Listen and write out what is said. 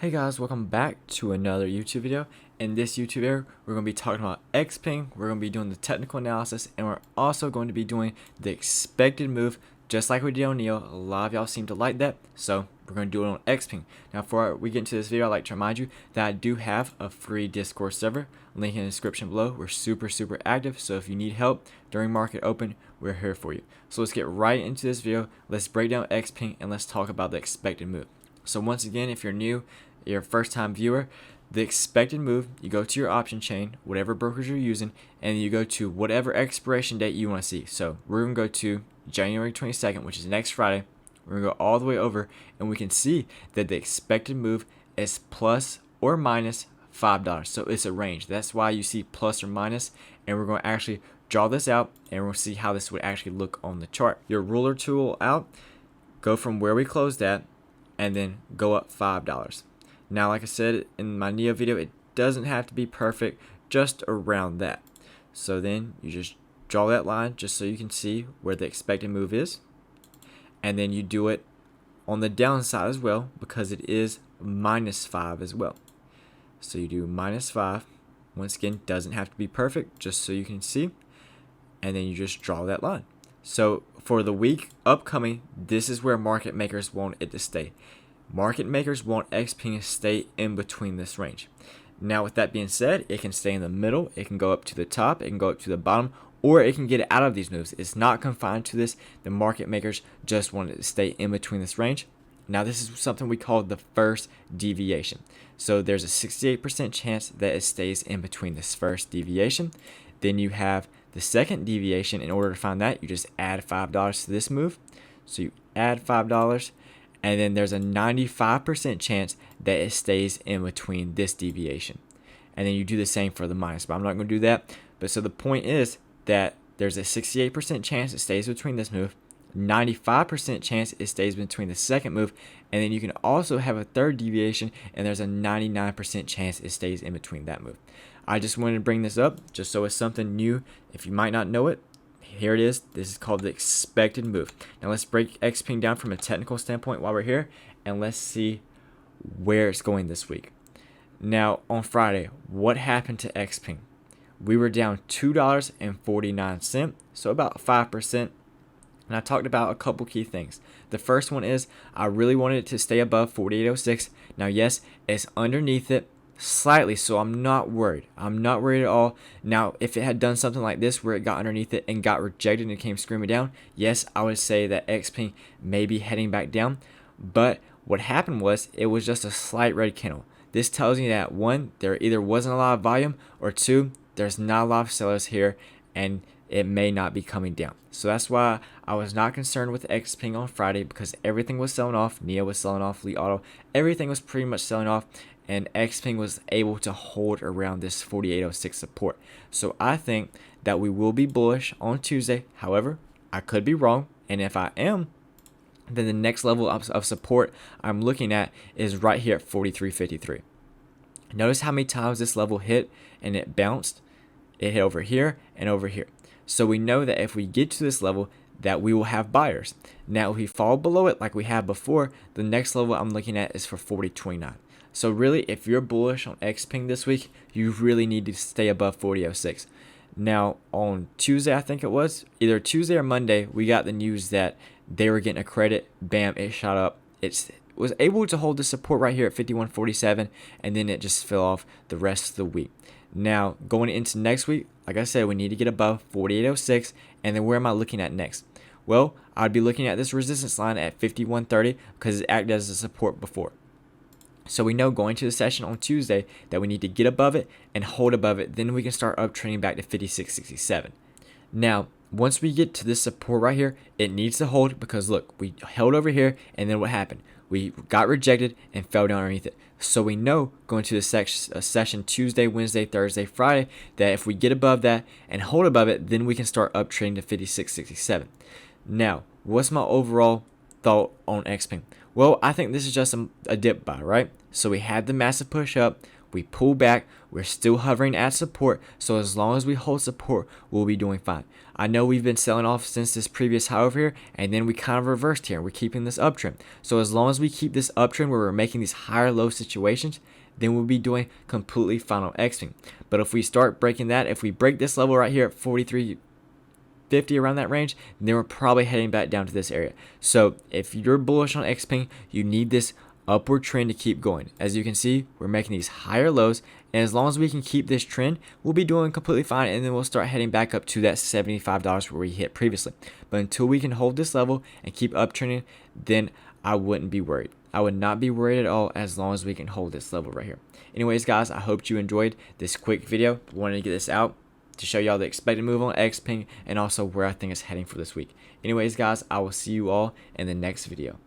Hey guys, welcome back to another YouTube video. In this YouTube video, we're going to be talking about Xpeng, we're going to be doing the technical analysis, and we're also going to be doing the expected move, just like we did on Neo. A lot of y'all seem to like that, so we're going to do it on Xpeng. Now, before we get into this video, I'd like to remind you that I do have a free Discord server, link in the description below. We're super active, so if you need help during market open, we're here for you. So let's get right into this video. Let's break down Xpeng, and let's talk about the expected move. So once again, if you're new, you're a first time viewer, the expected move, you go to your option chain, whatever brokers you're using, and you go to whatever expiration date you want to see. So we're going to go to January 22nd, which is next Friday. We're going to go all the way over, and we can see that the expected move is plus or minus $5. So it's a range. That's why you see plus or minus, and we're going to actually draw this out, and we're going to see how this would actually look on the chart. Your ruler tool out, go from where we closed at, and then go up $5. Now, like I said in my Neo video, it doesn't have to be perfect, just around that. So then you just draw that line just so you can see where the expected move is. And then you do it on the downside as well, because it is minus 5 as well. So you do minus 5. Once again, doesn't have to be perfect, just so you can see. And then you just draw that line. So for the week upcoming, this is where market makers want it to stay. Market makers want Xpeng to stay in between this range. Now, with that being said, it can stay in the middle, it can go up to the top, it can go up to the bottom, or it can get out of these moves. It's not confined to this. The market makers just want it to stay in between this range. Now, this is something we call the first deviation. So there's a 68% chance that it stays in between this first deviation. Then you have the second deviation. In order to find that, you just add $5 to this move. So you add $5. And then there's a 95% chance that it stays in between this deviation. And then you do the same for the minus, but I'm not going to do that. But so the point is that there's a 68% chance it stays between this move, 95% chance it stays between the second move, and then you can also have a third deviation, and there's a 99% chance it stays in between that move. I just wanted to bring this up just so it's something new. If you might not know it, here it is. This is called the expected move. Now let's break Xpeng down from a technical standpoint while we're here, and let's see where it's going this week. Now on Friday, what happened to Xpeng? We were down $2.49, so about 5%. And I talked about a couple key things. The first one is I really wanted it to stay above 4806. Now yes, it's underneath it slightly, so I'm not worried. I'm not worried at all. Now, if it had done something like this where it got underneath it and got rejected and came screaming down, yes, I would say that Xpeng may be heading back down. But what happened was it was just a slight red candle. This tells me that one, there either wasn't a lot of volume, or two, there's not a lot of sellers here and it may not be coming down. So that's why I was not concerned with Xpeng on Friday, because everything was selling off. Neo was selling off, Li Auto, everything was pretty much selling off, and Xpeng was able to hold around this 4806 support. So I think that we will be bullish on Tuesday. However, I could be wrong, and if I am, then the next level of support I'm looking at is right here at 43.53. Notice how many times this level hit and it bounced. It hit over here and over here. So we know that if we get to this level, that we will have buyers. Now, if we fall below it like we had before, the next level I'm looking at is for 40.29. So really, if you're bullish on Xpeng this week, you really need to stay above 40.06. Now, on Tuesday, I think it was, either Tuesday or Monday, we got the news that they were getting a credit. Bam, it shot up. It was able to hold the support right here at 51.47, and then it just fell off the rest of the week. Now, going into next week, like I said, we need to get above 48.06, and then where am I looking at next? Well, I'd be looking at this resistance line at 51.30 because it acted as a support before. So we know going to the session on Tuesday that we need to get above it and hold above it. Then we can start uptrending back to 56.67. Now, once we get to this support right here, it needs to hold, because look, we held over here, and then what happened? We got rejected and fell down underneath it. So we know going to the session Tuesday, Wednesday, Thursday, Friday, that if we get above that and hold above it, then we can start uptrending to 56.67. Now, what's my overall thought on Xpeng? Well, I think this is just a dip buy, right? So we had the massive push up. we pull back, we're still hovering at support, so as long as we hold support, we'll be doing fine. I know we've been selling off since this previous high over here, and then we kind of reversed here. We're keeping this uptrend. So as long as we keep this uptrend where we're making these higher low situations, then we'll be doing completely fine on Xpeng. But if we start breaking that, if we break this level right here at 43.50 around that range, then we're probably heading back down to this area. So if you're bullish on Xpeng, you need this upward trend to keep going. As you can see, we're making these higher lows, and as long as we can keep this trend, we'll be doing completely fine, and then we'll start heading back up to that $75 where we hit previously. But until we can hold this level and keep uptrending, then I wouldn't be worried. I would not be worried at all as long as we can hold this level right here. Anyways, guys, I hope you enjoyed this quick video. Wanted to get this out to show y'all the expected move on Xpeng and also where I think it's heading for this week. Anyways, guys, I will see you all in the next video.